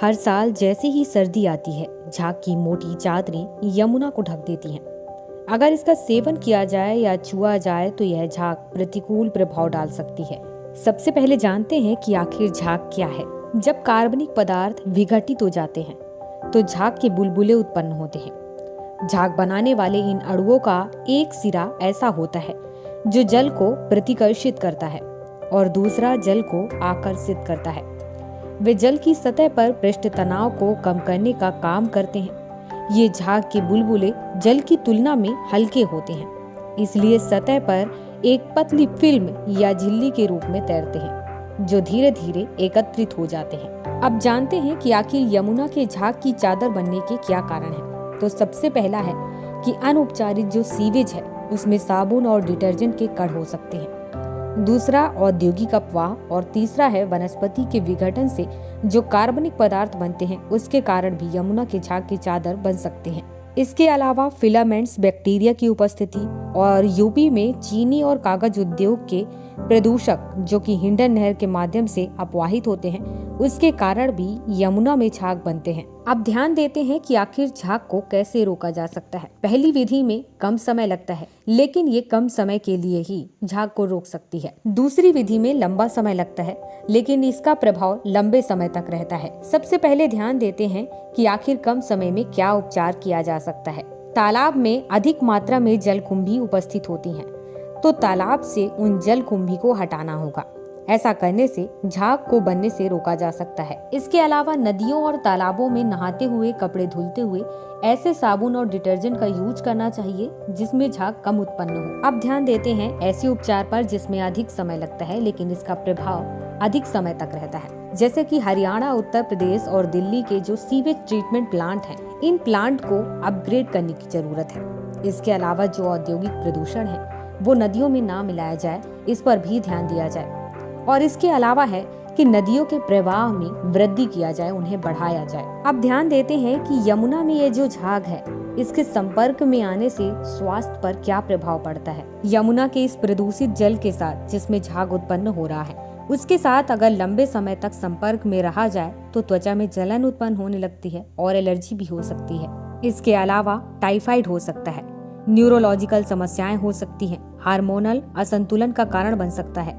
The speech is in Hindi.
हर साल जैसे ही सर्दी आती है, झाग की मोटी चादरें यमुना को ढक देती हैं। अगर इसका सेवन किया जाए या छुआ जाए तो यह झाग प्रतिकूल प्रभाव डाल सकती है। सबसे पहले जानते हैं कि आखिर झाग क्या है। जब कार्बनिक पदार्थ विघटित हो जाते हैं तो झाग के बुलबुले उत्पन्न होते हैं। झाग बनाने वाले इन अणुओं का एक सिरा ऐसा होता है जो जल को प्रतिकर्षित करता है और दूसरा जल को आकर्षित करता है। वे जल की सतह पर पृष्ठ तनाव को कम करने का काम करते हैं। ये झाग के बुलबुले जल की तुलना में हल्के होते हैं, इसलिए सतह पर एक पतली फिल्म या झिल्ली के रूप में तैरते हैं, जो धीरे धीरे एकत्रित हो जाते हैं। अब जानते हैं कि आखिर यमुना के झाग की चादर बनने के क्या कारण हैं। तो सबसे पहला है कि अनउपचारित जो सीवेज है उसमें साबुन और डिटर्जेंट के कण हो सकते हैं। दूसरा औद्योगिक अपवाह और तीसरा है वनस्पति के विघटन से जो कार्बनिक पदार्थ बनते हैं, उसके कारण भी यमुना के झाग की चादर बन सकते हैं। इसके अलावा फिलामेंट्स, बैक्टीरिया की उपस्थिति और यूपी में चीनी और कागज उद्योग के प्रदूषक जो कि हिंडन नहर के माध्यम से अपवाहित होते हैं, उसके कारण भी यमुना में झाग बनते हैं। अब ध्यान देते हैं कि आखिर झाग को कैसे रोका जा सकता है। पहली विधि में कम समय लगता है, लेकिन ये कम समय के लिए ही झाग को रोक सकती है। दूसरी विधि में लंबा समय लगता है, लेकिन इसका प्रभाव लंबे समय तक रहता है। सबसे पहले ध्यान देते हैं कि आखिर कम समय में क्या उपचार किया जा सकता है। तालाब में अधिक मात्रा में जलकुंभी उपस्थित होती हैं, तो तालाब से उन जलकुंभी को हटाना होगा। ऐसा करने से झाग को बनने से रोका जा सकता है। इसके अलावा नदियों और तालाबों में नहाते हुए, कपड़े धुलते हुए ऐसे साबुन और डिटर्जेंट का यूज करना चाहिए जिसमें झाग कम उत्पन्न हो। अब ध्यान देते हैं ऐसे उपचार पर जिसमें अधिक समय लगता है, लेकिन इसका प्रभाव अधिक समय तक रहता है, जैसे कि हरियाणा, उत्तर प्रदेश और दिल्ली के जो सीवेज ट्रीटमेंट प्लांट हैं, इन प्लांट को अपग्रेड करने की जरूरत है। इसके अलावा जो औद्योगिक प्रदूषण है वो नदियों में ना मिलाया जाए, इस पर भी ध्यान दिया जाए। और इसके अलावा है कि नदियों के प्रवाह में वृद्धि किया जाए, उन्हें बढ़ाया जाए। अब ध्यान देते हैं कि यमुना में ये जो झाग है, इसके संपर्क में आने से स्वास्थ्य पर क्या प्रभाव पड़ता है। यमुना के इस प्रदूषित जल के साथ जिसमें झाग उत्पन्न हो रहा है, उसके साथ अगर लंबे समय तक संपर्क में रहा जाए तो त्वचा में जलन उत्पन्न होने लगती है और एलर्जी भी हो सकती है। इसके अलावा टाइफाइड हो सकता है, न्यूरोलॉजिकल समस्याएं हो सकती हैं, हार्मोनल असंतुलन का कारण बन सकता है।